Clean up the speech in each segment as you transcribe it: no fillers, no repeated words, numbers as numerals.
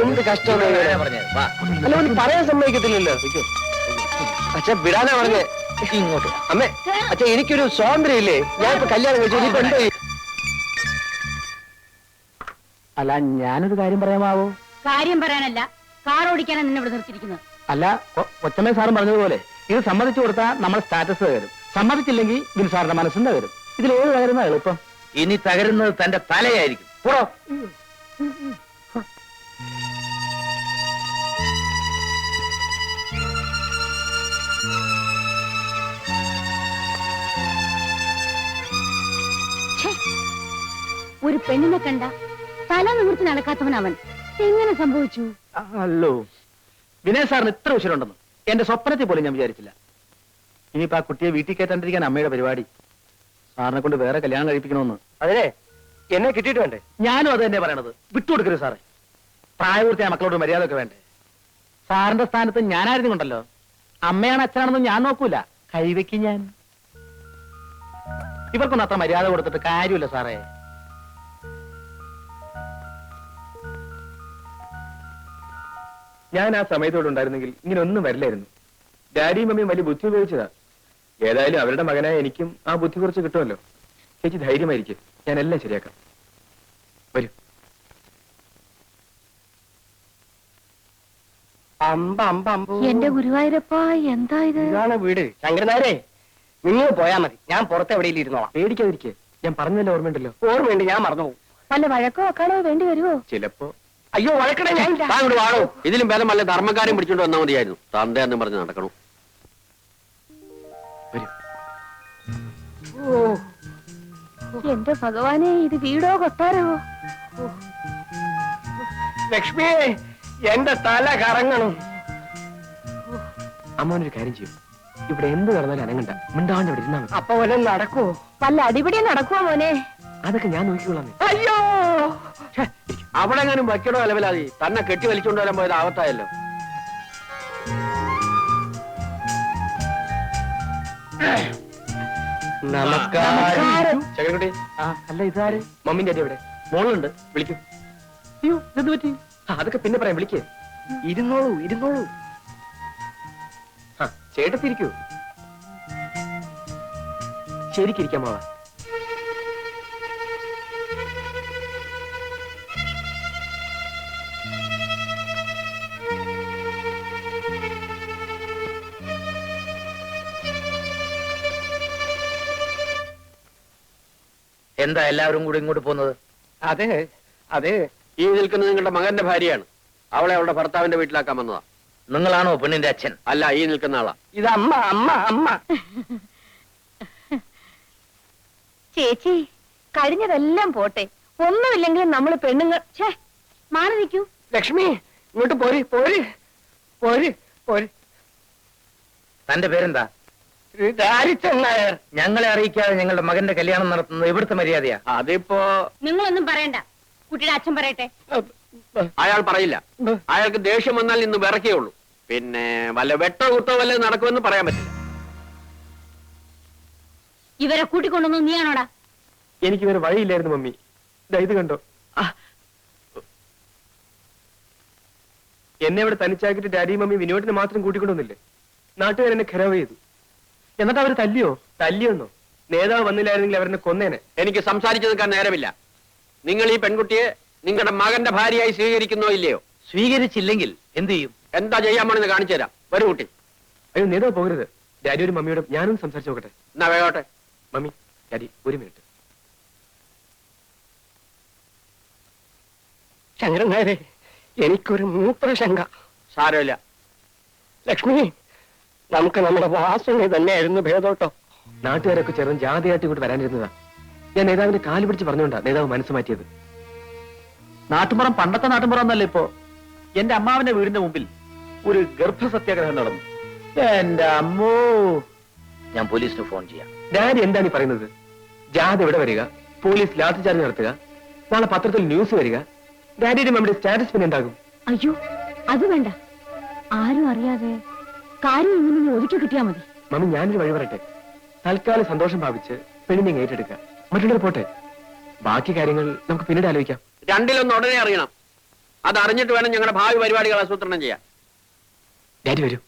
എന്ത് കഷ്ടമാണ് അല്ല ഒന്ന് പറയാൻ സമ്മതിക്കത്തില്ലല്ലോ. അച്ഛൻ വിടാനാ പറഞ്ഞേ. ഇങ്ങോട്ട് അമ്മേ. അച്ഛാ എനിക്കൊരു സ്വാതന്ത്ര്യം ഇല്ലേ? ഞാൻ ഇപ്പൊ കല്യാണം കഴിച്ചു. ഇനിയിപ്പോ എന്തോ അല്ല ഞാനൊരു കാര്യം പറയാമാവോ? കാര്യം പറയാനല്ല, കാർ ഓടിക്കാനാണ് നിന്നെ ഇവിടെ നിർത്തിയിരിക്കുന്നത്. അല്ല കൊച്ചമ്മ സാറും പറഞ്ഞതുപോലെ ഇത് സമ്മതിച്ചു കൊടുത്താൽ നമ്മുടെ സ്റ്റാറ്റസ് തകരും, സമ്മതിച്ചില്ലെങ്കിൽ ബിൽ സാറിന്റെ മനസ്സും തകരും. ഇതിലേത് തകരുന്ന എളുപ്പം? ഇനി തകരുന്നത് തന്റെ തലയായിരിക്കും. പോടോ. ഒരു പെണ്ണിനെ കണ്ട തല നിവർത്തി നടക്കാത്തവൻ അവൻ. എങ്ങനെ സംഭവിച്ചു? അല്ലോ വിനയ് സാറിന് ഇത്ര ഉശിരുണ്ടെന്ന് എന്റെ സ്വപ്നത്തിൽ പോലും ഞാൻ വിചാരിച്ചില്ല. ഇനിയിപ്പോ ആ കുട്ടിയെ വീട്ടിൽ കയറ്റാണ്ടിരിക്കാൻ അമ്മയുടെ പരിപാടി. സാറിനെ കൊണ്ട് വേറെ കല്യാണം കഴിപ്പിക്കണമെന്ന്. അതിനെ എന്നെ കിട്ടിയിട്ട് വേണ്ടേ? ഞാനും അത് തന്നെ പറയണത്. വിട്ടുകൊടുക്കരുത് സാറേ. പ്രായപൂർത്തിയായ മക്കളോട് മര്യാദ ഒക്കെ വേണ്ടേ? സാറിന്റെ സ്ഥാനത്ത് ഞാനായിരുന്നു കൊണ്ടല്ലോ. അമ്മയാണ് അച്ഛനാണെന്നും ഞാൻ നോക്കൂല. കൈവയ്ക്കും ഞാൻ. ഇവർക്കൊന്നും അത്ര മര്യാദ കൊടുത്തിട്ട് കാര്യമില്ല സാറേ. ഞാൻ ആ സമയത്തോടെ ഉണ്ടായിരുന്നെങ്കിൽ ഇങ്ങനെ ഒന്നും വരില്ലായിരുന്നു. ഡാഡിയും മമ്മിയും വലിയ ബുദ്ധി ഉപയോഗിച്ചതാ. ഏതായാലും അവരുടെ മകനായ എനിക്കും ആ ബുദ്ധി കുറച്ച് കിട്ടുമല്ലോ. ചേച്ചി ധൈര്യമായിരിക്കും, ഞാൻ എല്ലാം ശരിയാക്കാം. വരൂ. എന്റെ ഗുരുവായൂരപ്പ, എന്താ ഇത്? ഇതാണ് വീട്. ശങ്കരനാരെ നിങ്ങൾ പോയാ മതി, ഞാൻ പുറത്ത് എവിടെയെങ്കിലും ഇരുന്നോളാം. പേടിക്കാതിരിക്കെ. ഞാൻ പറഞ്ഞല്ലോ, ഓർമ്മയുണ്ടല്ലോ. ഓർമ്മയുണ്ട്, ഞാൻ മറന്നുപോകും. വല്ല വഴക്കോ വെക്കാനോ വേണ്ടി വരുമോ? ചിലപ്പോ. അയ്യോ വഴക്കട ഞാൻ വാണോ. ഇതിലും ഭേദം വല്ല ധർമ്മക്കാരും പിടിച്ചോണ്ട് വന്നാൽ മതിയായിരുന്നു. തന്തയെന്ന് പറഞ്ഞ് നടക്കണം. എന്റെ ഭഗവാനെ, ഇത് വീടോ കൊട്ടാരോ? ലക്ഷ്മി, എന്റെ തല കറങ്ങണം. അമ്മോനൊരു കാര്യം ചെയ്യും. ഇവിടെ എന്ത് നടന്നാലും അനങ്ങണ്ട, മിണ്ടാണ്ട് ഇവിടെ ഇരുന്നാ മതി. അപ്പൊ വല്ലതും നടക്കുവോ? വല്ല അടിപിടി നടക്കുവോ മോനെ? അതൊക്കെ ഞാൻ നോക്കിക്കൊള്ളാം. അയ്യോ, അവിടെ എങ്ങാനും വയ്ക്കടോ അലവലാതി തന്നെ കെട്ടി വലിച്ചുകൊണ്ട് വരാൻ പോയത് ആവത്തായല്ലോ. നമസ്കാരം. ചകരക്കുട്ടി. അല്ല ഇതാര്? മമ്മിന്റെ അടി എവിടെ? മോളുണ്ട്. വിളിക്കൂ. അയ്യോ ഇതെന്ത് പറ്റി? അതൊക്കെ പിന്നെ പറയാം, വിളിക്കേ. ഇരുന്നോളൂ, ഇരുന്നോളൂ. ചേട്ടത്തിരിക്കൂ. ശരിക്കിരിക്കാമോ? എന്താ എല്ലാവരും കൂടി ഇങ്ങോട്ട് പോകുന്നത്? അതെ അതെ, ഈ നിൽക്കുന്നത് നിങ്ങളുടെ മകന്റെ ഭാര്യയാണ്. അവളെ അവളുടെ ഭർത്താവിന്റെ വീട്ടിലാക്കാൻ വന്നതാ. നിങ്ങളാണോ പെണ്ണിന്റെ അച്ഛൻ? അല്ല, ഈ നിൽക്കുന്ന ആളാ. ഇത് അമ്മ അമ്മ അമ്മ. ചേച്ചി, കഴിഞ്ഞതെല്ലാം പോട്ടെ. ഒന്നുമില്ലെങ്കിലും നമ്മള് പെണ്ണുങ്ങൾ. മാറി നിൽക്കൂ. ലക്ഷ്മി, ഇങ്ങോട്ട് പോര് പോര് പോര് പോര്. തന്റെ പേരെന്താ? നായർ. ഞങ്ങളെ അറിയിക്കാതെ ഞങ്ങളുടെ മകന്റെ കല്യാണം നടത്തുന്നത് ഇവിടുത്തെ മര്യാദയാ. അതിപ്പോ നിങ്ങളൊന്നും പറയണ്ട, കുട്ടിയുടെ അച്ഛൻ പറയട്ടെ. അയാൾ പറയില്ല. അയാൾക്ക് ദേഷ്യം വന്നാൽ ഇന്ന് വിറക്കേയുള്ളൂ. പിന്നെ വല്ല വെട്ടോ കുത്തോ വല്ലതും നടക്കുമെന്ന് പറയാൻ പറ്റില്ല. ഇവരെ കൂട്ടിക്കൊണ്ടൊന്നും നീയാണോടാ? എനിക്ക് വേറെ വഴിയില്ലായിരുന്നു മമ്മി. ഇത് കണ്ടോ, എന്നെ ഇവിടെ തനിച്ചാക്കിട്ട് ഡാഡിയും മമ്മി വിനോദിനെ മാത്രം കൂട്ടിക്കൊണ്ടുവന്നില്ലേ? നാട്ടുകാർ എന്നെ ഖരാവ് ചെയ്തു. എന്നിട്ട് അവര് തല്ലിയോ? തല്ലിയൊന്നോ? നേതാവ് വന്നില്ലായിരുന്നെങ്കിൽ അവരെന്നെ കൊന്നേനെ. എനിക്ക് സംസാരിച്ചു നിൽക്കാൻ നേരമില്ല. നിങ്ങൾ ഈ പെൺകുട്ടിയെ നിങ്ങളുടെ മകന്റെ ഭാര്യയായി സ്വീകരിക്കുന്നോ ഇല്ലയോ? സ്വീകരിച്ചില്ലെങ്കിൽ എന്ത് ചെയ്യും? എന്താ ചെയ്യാൻ പോണെന്ന് കാണിച്ചു തരാം. വരൂ കുട്ടി. അയ്യോ, നേതാവ് പോകരുത്. ഡാഡിയോടും മമ്മിയോടും ഞാനും സംസാരിച്ചു നോക്കട്ടെ. എന്നാ വേഗോട്ടെ. മമ്മി, ഡാഡി, ഒരു മിനിറ്റ്. ശങ്കരൻ നായരെ, എനിക്കൊരു മൂത്രശങ്ക. സാരമില്ല. ലക്ഷ്മി, നമുക്ക് നമ്മുടെ വാസന തന്നെയായിരുന്നു ഭേദോട്ടോ. നാട്ടുകാരൊക്കെ ചേർന്ന് ജാതിയായിട്ട് ഇങ്ങോട്ട് വരാനിരുന്നതാ. ഞാൻ നേതാവിന്റെ കാല് പിടിച്ച് പറഞ്ഞുകൊണ്ടാ നേതാവ് മനസ്സ് മാറ്റിയത്. നാട്ടുമ്പുറം പണ്ടത്തെ നാട്ടുമ്പുറം എന്നല്ല ഇപ്പോ. എന്റെ അമ്മാവന്റെ വീടിന്റെ മുമ്പിൽ ഒരു ഗർഭസത്യാഗ്രഹം നടന്നു. എന്റെ അമ്മോ, ഞാൻ പോലീസിന് ഫോൺ ചെയ്യാം. ഡാഡി എന്താണ് ഈ പറയുന്നത്? ജാഥ ഇവിടെ വരിക, പോലീസ് ലാത്തി ചാർജ് നടത്തുക, നാളെ പത്രത്തിൽ ന്യൂസ് വരിക. ഡാഡിയുടെ മമ്മിയുടെ സ്റ്റാറ്റസ് പിന്നെ എന്താകും? അയ്യോ, അത് വേണ്ട. ആരും അറിയാതെ കാര്യം ഇങ്ങനെ ഒതുക്കി കിട്ടിയാ മതി. മമ്മി, ഞാനൊരു വഴി പറയട്ടെ. തൽക്കാലം സന്തോഷം ഭാവിച്ച് പെണ്ണിനെ ഏറ്റെടുക്കുക. മറ്റുള്ളവർ പോട്ടെ, ബാക്കി കാര്യങ്ങൾ നമുക്ക് പിന്നീട് ആലോചിക്കാം. രണ്ടിലൊന്ന് ഉടനെ അറിയണം. അത് അറിഞ്ഞിട്ട് വേണം ഞങ്ങളുടെ ഭാവി പരിപാടികൾ ആസൂത്രണം ചെയ്യാൻ. ഡാഡി വരൂ.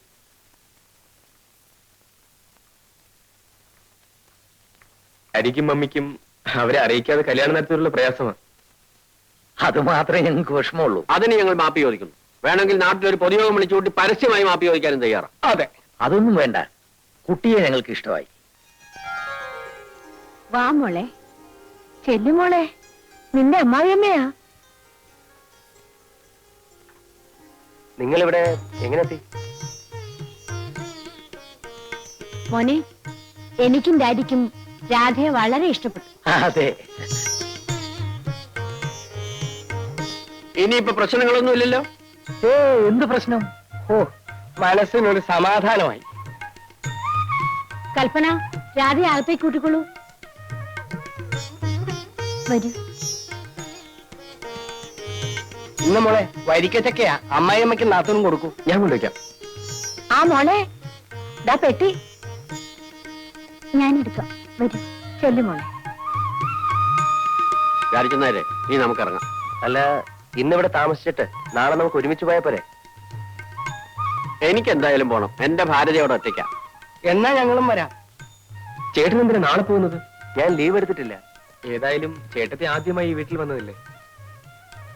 ഡാഡിക്കും മമ്മിക്കും അവരെ അറിയിക്കാതെ കല്യാണം നടത്തിയുള്ള പ്രയാസമാണ്. അത് മാത്രമേ ഞങ്ങൾക്ക് വിഷമമുള്ളൂ. അതിന് ഞങ്ങൾ മാപ്പി ചോദിക്കുന്നു. വേണമെങ്കിൽ നാട്ടിലൊരു പൊതുയോഗം വിളിച്ചുകൂട്ടി പരസ്യമായി മാപ്പി ചോദിക്കാനും തയ്യാറാണ്. അതെ, അതൊന്നും വേണ്ട. കുട്ടിയെ ഞങ്ങൾക്ക് ഇഷ്ടമായി. വാ മോളെ, ചെല്ലുമോളെ, നിന്റെ അമ്മാവിയമ്മയാ. നിങ്ങളിവിടെ എങ്ങനെത്തി? മോനെ, എനിക്കും ഡാഡിക്കും രാധയെ വളരെ ഇഷ്ടപ്പെട്ടു. അതെ, ഇനിയിപ്പോ പ്രശ്നങ്ങളൊന്നും ഇല്ലല്ലോ. എന്ത് പ്രശ്നം? ഓ, മനസ്സിനൊരു സമാധാനമായി. കൽപ്പന, രാധയെ അകത്തേക്ക് കൂട്ടിക്കൊള്ളൂ. വരൂ. ഇന്ന് മോളെ വരിക്കച്ചക്കയാ, അമ്മായിയമ്മയ്ക്ക് നാത്തൂനും കൊടുക്കൂ. ഞാൻ കൊണ്ടുവയ്ക്കാം. ആ മോളെ, ദാ പെട്ടി ഞാനെടുക്കാം. വരൂ, ചെല്ലുമോളെ. വിചാരിക്കുന്നേരെ നീ നമുക്കിറങ്ങാം. അല്ല, ഇന്നിവിടെ താമസിച്ചിട്ട് നാളെ നമുക്ക് ഒരുമിച്ച് പോയാ പോരെ? എനിക്ക് എന്തായാലും പോണം. എന്റെ ഭാര്യയോടെ ഒറ്റയ്ക്കാം. എന്നാ ഞങ്ങളും വരാം. ചേട്ടൻ എന്തിനാ നാളെ പോകുന്നത്? ഞാൻ ലീവ് എടുത്തിട്ടില്ല. ഏതായാലും ചേട്ടത്തി ആദ്യമായി ഈ വീട്ടിൽ വന്നതല്ലേ?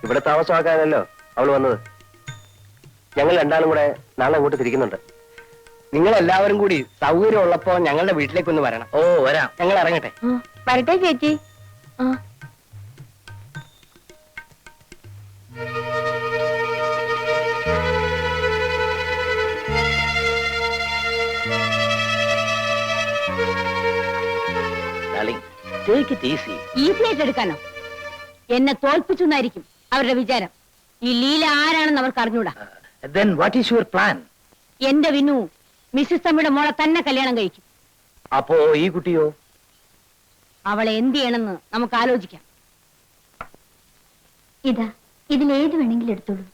ഇവിടെ താമസമാക്കാനല്ലോ അവള് വന്നത്. ഞങ്ങൾ രണ്ടാളും കൂടെ നാളെ അങ്ങോട്ട് തിരിക്കുന്നുണ്ട്. നിങ്ങൾ എല്ലാവരും കൂടി സൗകര്യം ഉള്ളപ്പോ ഞങ്ങളുടെ വീട്ടിലേക്കൊന്ന് വരണം. ഓ, വരാം. ഞങ്ങൾ ഇറങ്ങട്ടെ. വരട്ടെ ചേച്ചി. ആ, ഈസി ആയിട്ട് എടുക്കാനോ? എന്നെ തോൽപ്പിച്ചു എന്നായിരിക്കും അവരുടെ വിചാരം. ഈ ലീല ആരാണെന്ന് അവർക്ക് അറിഞ്ഞൂടാ. Then what is your plan? എന്റെ വിനു മിസ്സിസ് തമ്മിയുടെ മോളെ തന്നെ കല്യാണം കഴിക്കും. അപ്പോ ഈ കുട്ടിയോ? അവളെ എന്ത് ചെയ്യണമെന്ന് നമുക്ക് ആലോചിക്കാം. ഇതാ, ഇതിലേത് വേണമെങ്കിലും എടുത്തോളൂ.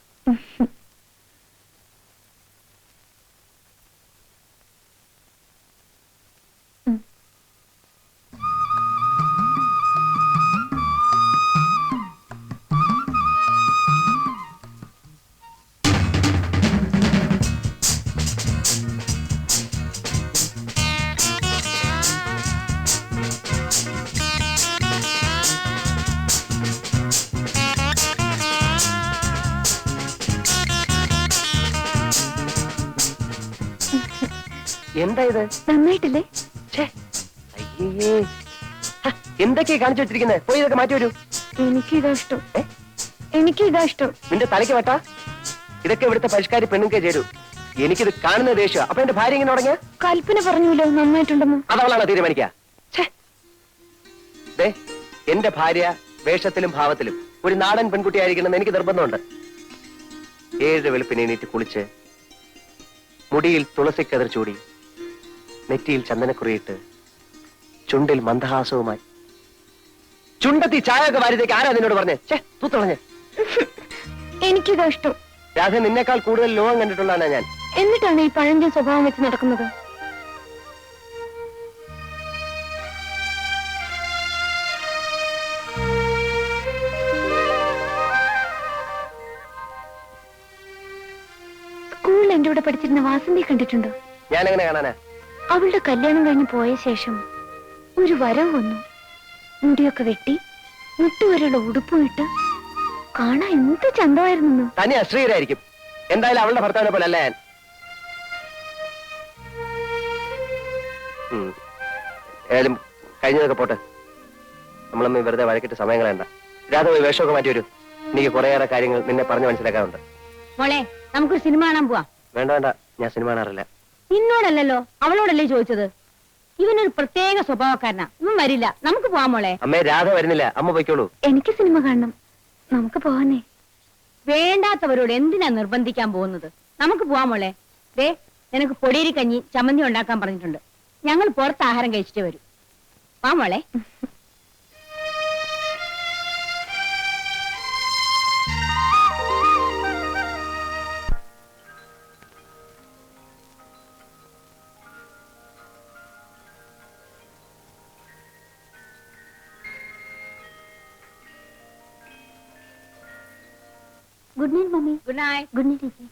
എന്താ ഇത്? നന്നായിട്ടില്ലേ? അയ്യേ, എന്തൊക്കെയാ കാണിച്ചു വെച്ചിരിക്കുന്നത്? പോയി ഇതൊക്കെ മാറ്റി വരൂ. എനിക്കിതാ ഇഷ്ടം. എനിക്കിതാ ഇഷ്ടം. നിന്റെ തലയ്ക്ക് വെട്ടാ? ഇതൊക്കെ ഇവിടുത്തെ പരിഷ്കാരി പെണ്ണുക്കെ ചേരൂ. എനിക്കിത് കാണുന്ന ദേഷ്യം. അപ്പൊ എന്റെ ഭാര്യ ഇങ്ങനെ തുടങ്ങിയ? കൽപ്പന പറഞ്ഞല്ലോ നന്നായിട്ടുണ്ടെന്ന്. അതവളാണോ തീരുമാനിക്ക? എന്റെ ഭാര്യ വേഷത്തിലും ഭാവത്തിലും ഒരു നാടൻ പെൺകുട്ടിയായിരിക്കണമെന്ന് എനിക്ക് നിർബന്ധമുണ്ട്. 7 വെളുപ്പിന് എണീറ്റ് കുളിച്ച്, മുടിയിൽ തുളസിക്കതിർ ചൂടി, നെറ്റിയിൽ ചന്ദനക്കുറിയിട്ട്, ചുണ്ടിൽ മന്ദഹാസവുമായി, ചുണ്ടത്തി ചായ ഒക്കെ വാരിതേക്ക് ആരാ നിന്നോട് പറഞ്ഞേ? തൂത്തുളഞ്ഞ്. എനിക്കിതാ ഇഷ്ടം. രാധ, നിന്നേക്കാൾ കൂടുതൽ ലോകം കണ്ടിട്ടുള്ളതാണ് ഞാൻ. എന്നിട്ടാണ് ഈ പഴഞ്ചൻ സ്വഭാവം വെച്ച് നടക്കുന്നത്. സ്കൂളിൽ എന്റെ കൂടെ പഠിച്ചിരുന്ന വാസന്തി കണ്ടിട്ടുണ്ടോ? ഞാൻ എങ്ങനെ കാണാനാ? അവളുടെ കല്യാണം കഴിഞ്ഞ് പോയ ശേഷം ഒരു വരവ് വന്നു. മുടിയൊക്കെ വെട്ടി, മുട്ടുവരെയുള്ള ഉടുപ്പും ഇട്ട് കാണാൻ എന്ത് ചന്തമായിരുന്നു. തന്നെ അശ്രീരായിരിക്കും. എന്തായാലും അവളുടെ ഭർത്താവിനെ പോലെ അല്ല ഞാൻ. ഏതായാലും കഴിഞ്ഞതൊക്കെ പോട്ടെ. നമ്മളമ്മ വെറുതെ വഴക്കിട്ട് സമയം കളയണ്ട. രാധ പോയി വേഷമൊക്കെ മാറ്റി വരൂ. എനിക്ക് കുറേയേറെ കാര്യങ്ങൾ നിന്നെ പറഞ്ഞു മനസ്സിലാക്കാറുണ്ട്. മോളെ, നമുക്കൊരു സിനിമ കാണാൻ പോവാം. വേണ്ട വേണ്ട, ഞാൻ സിനിമ കാണാറില്ല. നിന്നോടല്ലോ, അവളോടല്ലേ ചോദിച്ചത്. ഇവനൊരു പ്രത്യേക സ്വഭാവക്കാരനാ. ഇവൻ വരില്ല. നമുക്ക് പോവാം മോളെ. അമ്മേ, രാധ വരുന്നില്ല. അമ്മ പൊയ്ക്കോളൂ. എനിക്ക് സിനിമ കാണണം. നമുക്ക് പോവാനേ. വേണ്ടാത്തവരോട് എന്തിനാ നിർബന്ധിക്കാൻ പോകുന്നത്? നമുക്ക് പോവാം മോളെ. ദേ, നിനക്ക് പൊടിയരി കഞ്ഞി ചമ്മന്തി ഉണ്ടാക്കാൻ പറഞ്ഞിട്ടുണ്ട്. ഞങ്ങൾ പുറത്ത് ആഹാരം കഴിച്ചിട്ട് വരും. വാ മോളെ. Good night mummy. Good night. Good night.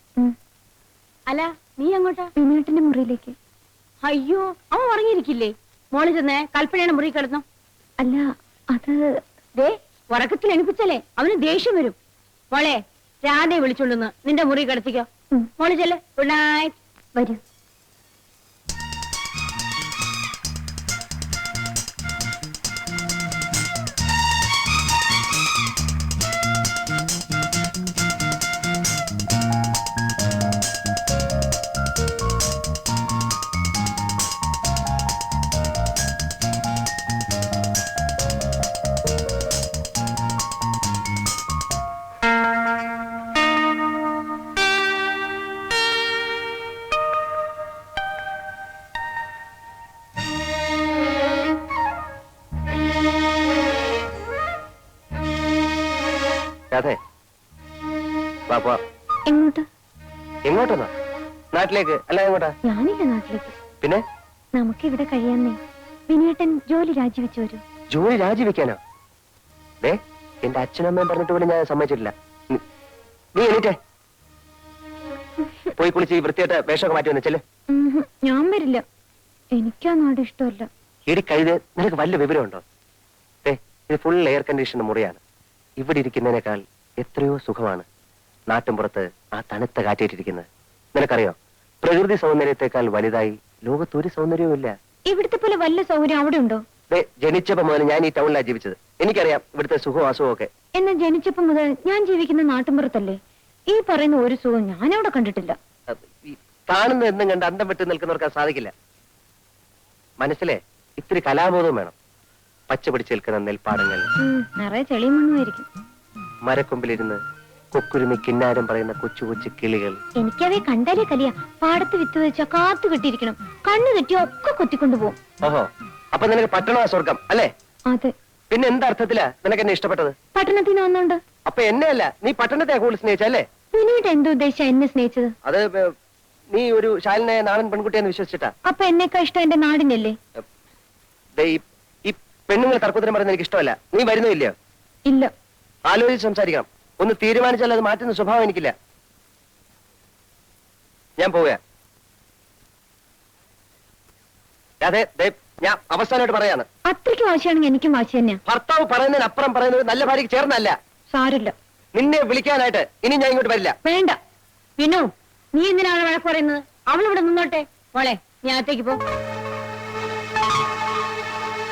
അല്ല നീ അങ്ങോട്ടാ? വിനോട്ടിന്റെ മുറിയിലേക്ക്. അയ്യോ, അവൻ ഉറങ്ങിയിരിക്കില്ലേ? മോള് ചെന്നേ കൽപ്പനയുടെ മുറി കിടന്നു. അല്ല, അത് ദേ ഉറക്കത്തിൽ എണിപ്പിച്ചല്ലേ അവന് ദേഷ്യം വരും. മോളെ രാധയെ വിളിച്ചോണ്ടെന്ന് നിന്റെ മുറി കിടത്തിക്കോ. മോള് ചെല്ല്. Good night. വരൂ. അതെ വാ പോവാ. എങ്ങോട്ട്? എങ്ങോട്ടെന്നാ? നാട്ടിലേക്ക്. അല്ല എങ്ങോട്ടാ? ഞാനില്ല നാട്ടിലേക്ക്. പിന്നെ നമുക്ക് ഇവിടെ കഴിയാന്നേ. വിനേട്ടൻ ജോലി രാജിവെച്ചു വരൂ. ജോലി രാജിവെക്കാനോ? ദേ എന്റെ അച്ഛനും അമ്മയും പറഞ്ഞിട്ട് പോലും ഞാൻ സമ്മതിച്ചിട്ടില്ല. നീ എണീറ്റേ പോയി കുളിച്ച് ഈ വൃത്തിയായിട്ട് വേഷമൊക്കെ മാറ്റി വന്നിച്ചല്ലേ. ഞാൻ വരില്ല. എനിക്കാ നാട് ഇഷ്ടമല്ല. ഇടി കഴുത്, നിനക്ക് വല്ല വിവരമുണ്ടോ? ഏ ഇത് ഫുൾ എയർ കണ്ടീഷൻ മുറിയാണ്. ഇവിടെ ഇരിക്കുന്നതിനേക്കാൾ എത്രയോ സുഖമാണ് നാട്ടിൻപുറത്ത് ആ തണുത്ത കാറ്റേറ്റിരിക്കുന്നത്. നിനക്കറിയോ, പ്രകൃതി സൗന്ദര്യത്തെക്കാൾ വലുതായി ലോകത്തൊരു സൗന്ദര്യവും ഇല്ല. ഇവിടുത്തെ പോലെ വല്ല സൗകര്യം അവിടെ ഉണ്ടോ? ജനിച്ചപ്പോ മുതൽ ഞാൻ ഈ ടൗണിലാണ് ജീവിച്ചത്. എനിക്കറിയാം ഇവിടുത്തെ സുഖവും അസുഖവും ഒക്കെ. എന്നാ ജനിച്ചപ്പോ മുതൽ ഞാൻ ജീവിക്കുന്ന നാട്ടിൻപുറത്തല്ലേ. ഈ പറയുന്ന ഒരു സുഖം ഞാൻ അവിടെ കണ്ടിട്ടില്ല. ഈ കാണുന്ന എന്നും കണ്ട് അന്തം വിട്ട് നിൽക്കുന്നവർക്ക് സാധിക്കില്ല. മനസ്സിലെ ഇത്തിരി കലാബോധവും വേണം. പച്ച പിടിച്ച് നിൽക്കുന്ന നെൽപ്പാടങ്ങൾ, നിറയെ ചെളിയും മണ്ണുമായിരിക്കും. മരക്കൊമ്പിലിരുന്ന് കൊക്കുരുമി കിന്നാരം പറയുന്ന കൊച്ചു കൊച്ചു കിളികൾ. എനിക്കവയെ കണ്ടാലേ കലിയ. പാടത്ത് വിത്ത് വെച്ചാ കാത്തു കെട്ടിയിരിക്കണം. കണ്ണു തെറ്റിയോ ഒക്കെ കൊത്തിക്കൊണ്ടുപോകും. ഓഹോ, അപ്പൊ നിനക്ക് പട്ടണമാ സ്വർഗം അല്ലേ? അതെ. പിന്നെ എന്തർത്ഥത്തിലാ നിനക്ക് എന്നെ ഇഷ്ടപ്പെട്ടത്? പട്ടണത്തിൽ നിന്ന് വന്നോണ്ട്. അപ്പൊ എന്നെ അല്ല, നീ പട്ടണത്തെ കൂടുതൽ സ്നേഹിച്ചല്ലേ? പിന്നീട് എന്തോ ഉദ്ദേശിച്ച എന്നെ സ്നേഹിച്ചത്? അത് നീ ഒരു ശാലിനായ നാടൻ പെൺകുട്ടിയെന്ന് വിശ്വസിച്ചിട്ടാ. അപ്പൊ എന്നെക്കാ ഇഷ്ടം എന്റെ നാടിനല്ലേ? ഈ പെണ്ണുങ്ങൾ തർക്കത്തിന് പറയുന്നത് എനിക്ക് ഇഷ്ടമല്ല. നീ വരുന്നില്ലയോ? ഇല്ല. ആലോചിച്ച് സംസാരിക്കണം. ഒന്ന് തീരുമാനിച്ചാൽ അത് മാറ്റുന്ന സ്വഭാവം എനിക്കില്ല. ഞാൻ പോവുക. അതെ, ഞാൻ അവസാനമായിട്ട് പറയാണ്. അത്രയ്ക്ക് വാശിയാണെങ്കിൽ എനിക്കും വാശി തന്നെയാ. ഭർത്താവ് പറയുന്നതിനപ്പുറം പറയുന്നത് നല്ല ഭാര്യയ്ക്ക് ചേർന്നല്ല. സാരില്ല. നിന്നെ വിളിക്കാനായിട്ട് ഇനി ഞാൻ ഇങ്ങോട്ട് വരില്ല. വേണ്ട. വിനു, നീ എന്തിനാണ് വഴക്ക് പറയുന്നത്? അവളിവിടെ നിന്നോട്ടെ. മോളെ നീ അകത്തേക്ക് പോ.